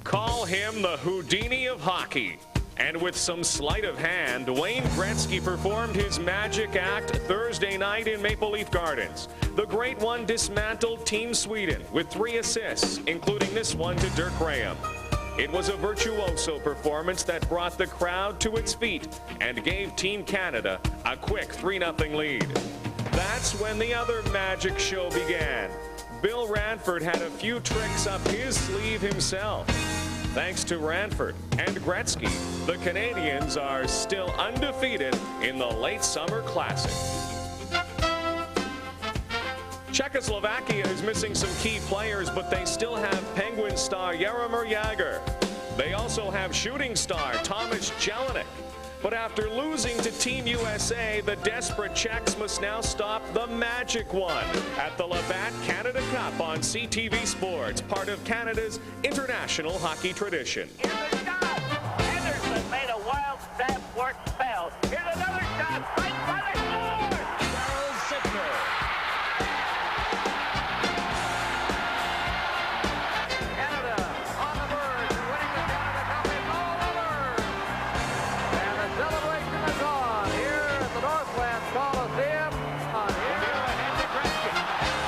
Call him the Houdini of hockey. And with some sleight of hand, Wayne Gretzky performed his magic act Thursday night in Maple Leaf Gardens. The Great One dismantled Team Sweden with 3 assists, including this one to Dirk Graham. It was a virtuoso performance that brought the crowd to its feet and gave Team Canada a quick 3-0 lead. That's when the other magic show began. Bill Ranford had a few tricks up his sleeve himself. Thanks to Ranford and Gretzky, the Canadians are still undefeated in the late summer classic. Czechoslovakia is missing some key players, but they still have Penguin star Jaromir Jagr. They also have shooting star Tomáš Jelinek. But after losing to Team USA, the desperate Czechs must now stop the Magic One at the Labatt Canada Cup on CTV Sports, part of Canada's international hockey tradition. Here's a shot. Henderson made a wild stab work spell. Here's another shot. Right by the score. Charles Signer. Canada on the verge of winning the Canada Cup. It's all over. And the celebration is on here at the Northland Coliseum. On here ahead to Gretzky.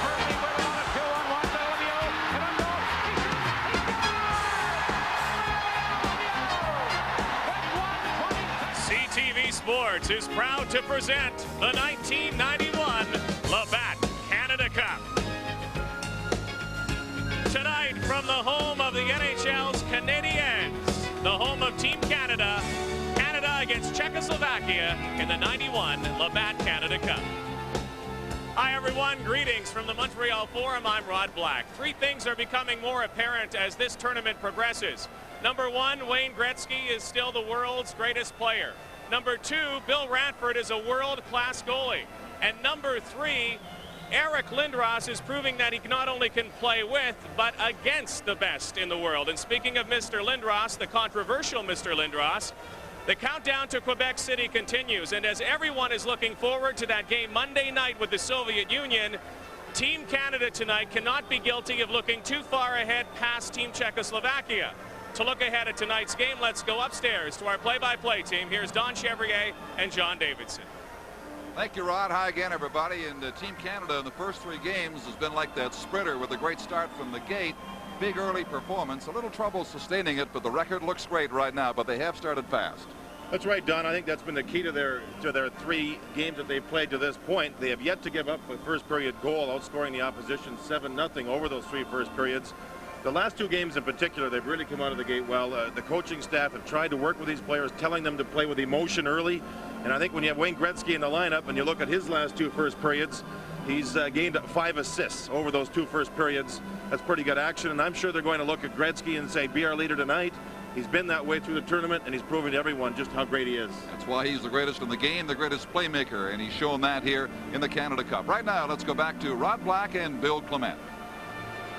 Firmly with him on a 2-on-1 to Lemieux. And a goal. CTV Sports is proud to present the 1991 Labatt Canada Cup. Tonight from the home of the NHL's Canadiens, the home of Team Canada, Canada against Czechoslovakia in the 91 Labatt Canada Cup. Hi everyone, greetings from the Montreal Forum. I'm Rod Black. 3 things are becoming more apparent as this tournament progresses. Number 1, Wayne Gretzky is still the world's greatest player. Number 2, Bill Ranford is a world-class goalie. And number 3, Eric Lindros is proving that he not only can play with, but against the best in the world. And speaking of Mr. Lindros, the controversial Mr. Lindros, the countdown to Quebec City continues. And as everyone is looking forward to that game Monday night with the Soviet Union, Team Canada tonight cannot be guilty of looking too far ahead past Team Czechoslovakia. To look ahead at tonight's game, let's go upstairs to our play-by-play team. Here's Don Chevrier and John Davidson. Thank you, Rod. Hi again, everybody. And Team Canada in the first 3 games has been like that sprinter with a great start from the gate. Big early performance. A little trouble sustaining it, but the record looks great right now. But they have started fast. That's right, Don. I think that's been the key to their 3 games that they've played to this point. They have yet to give up a first period goal, outscoring the opposition 7-0 over those 3 first periods. The last 2 games in particular, they've really come out of the gate well. The coaching staff have tried to work with these players, telling them to play with emotion early. And I think when you have Wayne Gretzky in the lineup and you look at his last 2 first periods, he's gained 5 assists over those 2 first periods. That's pretty good action. And I'm sure they're going to look at Gretzky and say, be our leader tonight. He's been that way through the tournament, and he's proving to everyone just how great he is. That's why he's the greatest in the game, the greatest playmaker, and he's shown that here in the Canada Cup. Right now, let's go back to Rod Black and Bill Clement.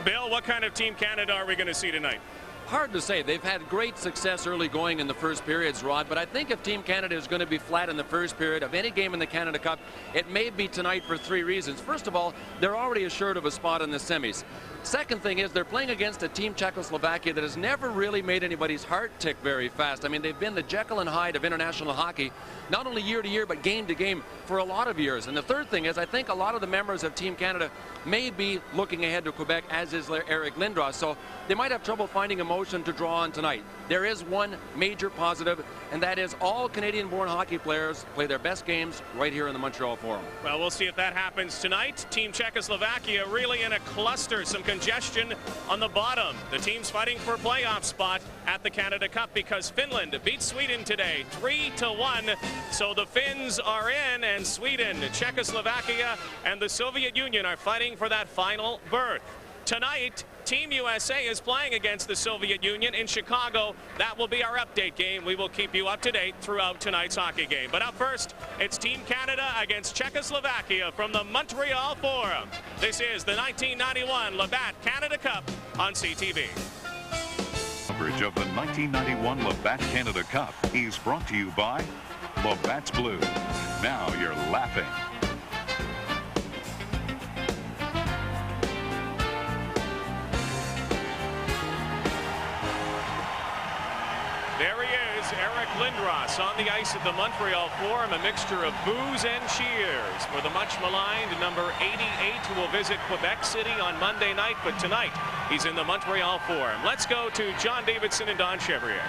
Bill, what kind of Team Canada are we going to see tonight? Hard to say. They've had great success early going in the first periods, Rod, but I think if Team Canada is going to be flat in the first period of any game in the Canada Cup, it may be tonight for 3 reasons. First of all, they're already assured of a spot in the semis. Second thing is they're playing against a Team Czechoslovakia that has never really made anybody's heart tick very fast. I mean, they've been the Jekyll and Hyde of international hockey, not only year to year, but game to game for a lot of years. And the third thing is I think a lot of the members of Team Canada may be looking ahead to Quebec, as is Eric Lindros. So they might have trouble finding emotion to draw on tonight. There is one major positive, and that is all Canadian-born hockey players play their best games right here in the Montreal Forum. Well, we'll see if that happens tonight. Team Czechoslovakia really in a cluster, some congestion on the bottom. The team's fighting for a playoff spot at the Canada Cup because Finland beat Sweden today 3-1. So the Finns are in, and Sweden, Czechoslovakia, and the Soviet Union are fighting for that final berth. Tonight, Team USA is playing against the Soviet Union in Chicago. That will be our update game. We will keep you up to date throughout tonight's hockey game. But up first, it's Team Canada against Czechoslovakia from the Montreal Forum. This is the 1991 Labatt Canada Cup on CTV. Coverage of the 1991 Labatt Canada Cup is brought to you by Labatt's Blue. Now you're laughing. is Eric Lindros on the ice at the Montreal Forum. A mixture of boos and cheers for the much maligned number 88, who will visit Quebec City on Monday night. But tonight, he's in the Montreal Forum. Let's go to John Davidson and Don Chevrier.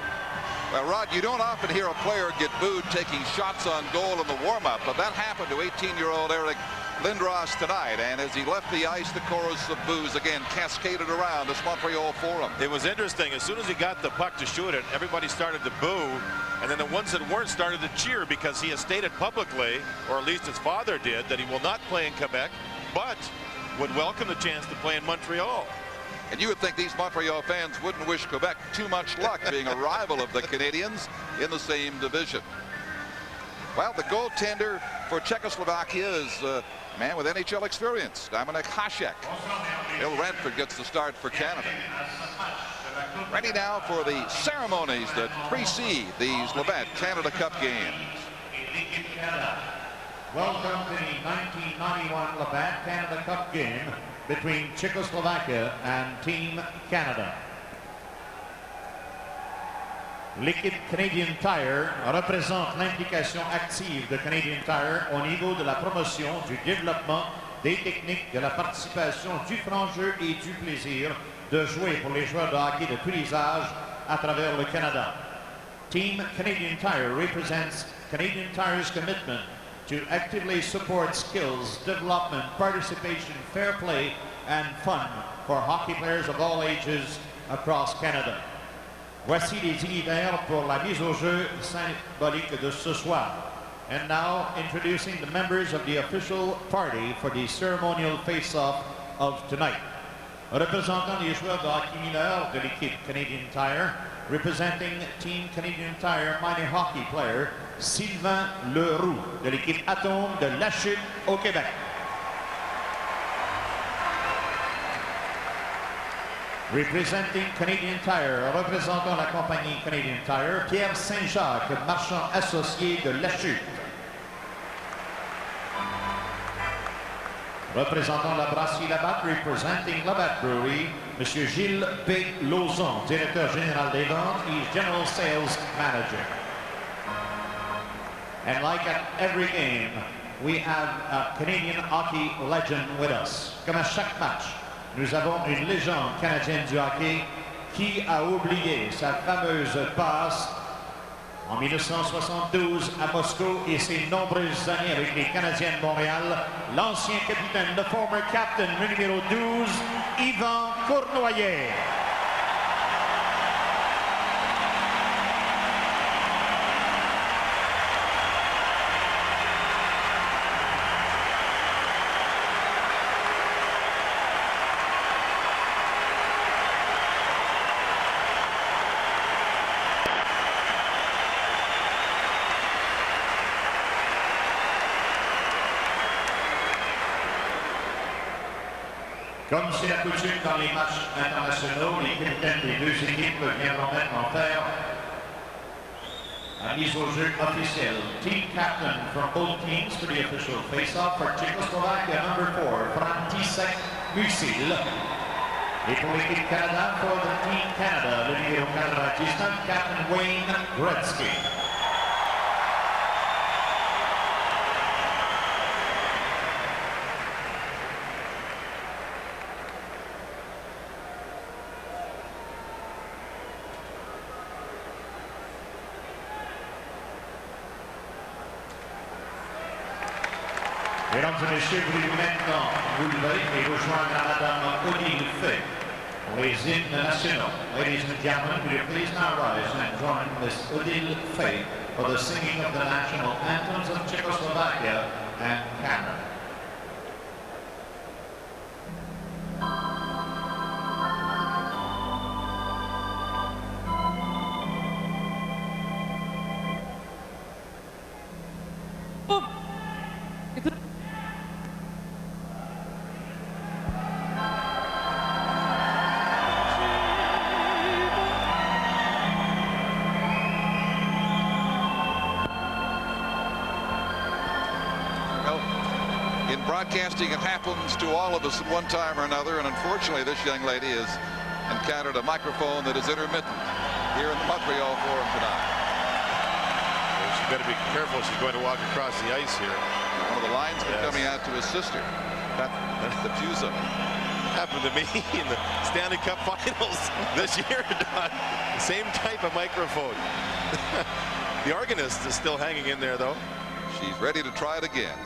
Well, Rod, you don't often hear a player get booed taking shots on goal in the warm-up, but that happened to 18-year-old Eric Lindros tonight, and as he left the ice, the chorus of boos again cascaded around this Montreal Forum. It was interesting. As soon as he got the puck to shoot it, everybody started to boo, and then the ones that weren't started to cheer, because he has stated publicly, or at least his father did, that he will not play in Quebec, but would welcome the chance to play in Montreal. And you would think these Montreal fans wouldn't wish Quebec too much luck, being a rival of the Canadians in the same division. Well, the goaltender for Czechoslovakia is a man with NHL experience, Dominik Hasek. Bill Ranford gets the start for Canada. Ready now for the ceremonies that precede these Labatt Canada Cup games. Welcome to the 1991 Labatt Canada Cup game between Czechoslovakia and Team Canada. L'équipe Canadian Tire représente l'implication active de Canadian Tire au niveau de la promotion, du développement, des techniques, de la participation, du franc jeu et du plaisir de jouer pour les joueurs de hockey de tous les âges à travers le Canada. Team Canadian Tire represents Canadian Tire's commitment to actively support skills, development, participation, fair play, and fun for hockey players of all ages across Canada. Voici les univers pour la mise au jeu symbolique de ce soir. And now introducing the members of the official party for the ceremonial face-off of tonight. Représentant les joueurs de hockey mineur de l'équipe Canadian Tire, representing Team Canadian Tire minor hockey player, Sylvain Leroux de l'équipe Atome de La Chute au Québec. Representing Canadian Tire, représentant la compagnie Canadian Tire, Pierre Saint-Jacques, marchand associé de La Chute. Représentant la brasserie Labatt, representing Labatt Brewery, Monsieur Gilles B. Lauzon, directeur général des ventes et General Sales Manager. And like at every game, we have a Canadian hockey legend with us. Comme à chaque match, nous avons une légende canadienne du hockey qui a oublié sa fameuse passe en 1972 à Moscou et ses nombreuses années avec les Canadiens de Montréal. L'ancien capitaine, le former captain, le numéro 12, Yvan Cournoyer. Comme c'est la coutume dans les matchs internationaux, les capitaines des deux équipes viendront maintenant faire la mise au jeu officielle. Team captain from both teams for the official face-off for Czechoslovakia, number 4, František Musil. Et pour l'équipe Canada, for the Team Canada, le numéro 99, Captain Wayne Gretzky. Mesdames et messieurs, voulez-vous maintenant vous lever et rejoindre la Madame Odile Fay pour les hymnes nationaux. Ladies and gentlemen, will you please now rise and join Miss Odile Fay for the singing of the national anthems of Czechoslovakia and Canada. Broadcasting, it happens to all of us at one time or another, and unfortunately this young lady has encountered a microphone that is intermittent here in the Montreal Forum tonight. She better be careful. She's going to walk across the ice here. One of the linesmen coming out to his sister. That's the Fusa. Happened to me in the Stanley Cup Finals this year, Don. Same type of microphone. The organist is still hanging in there, though. She's ready to try it again.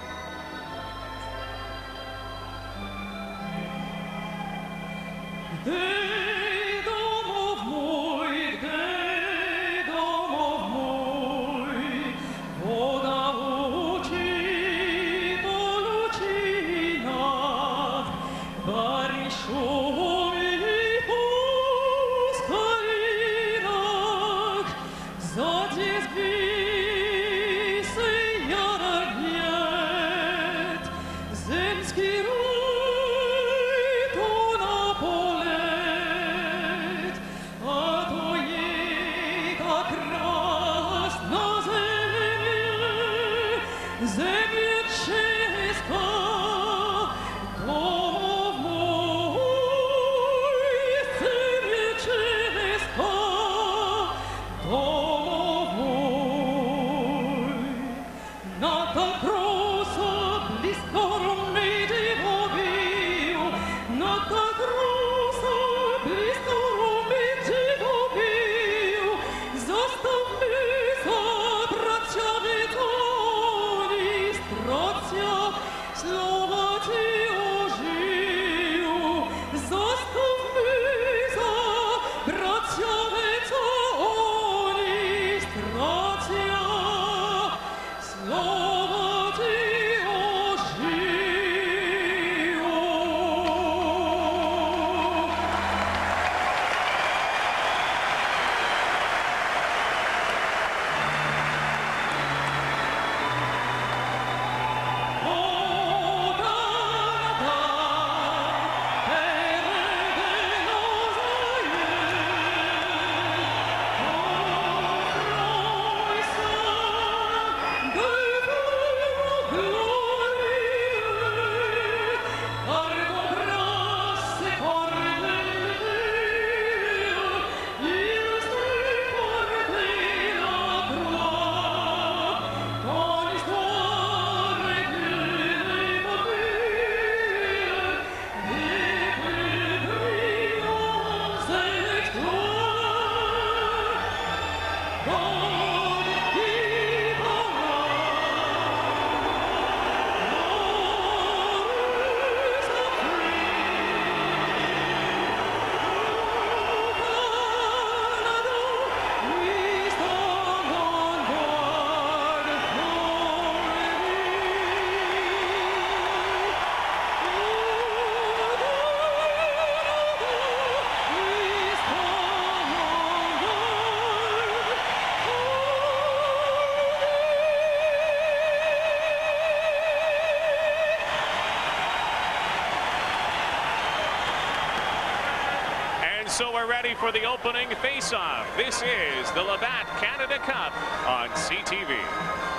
So we're ready for the opening face-off. This is the Labatt Canada Cup on CTV.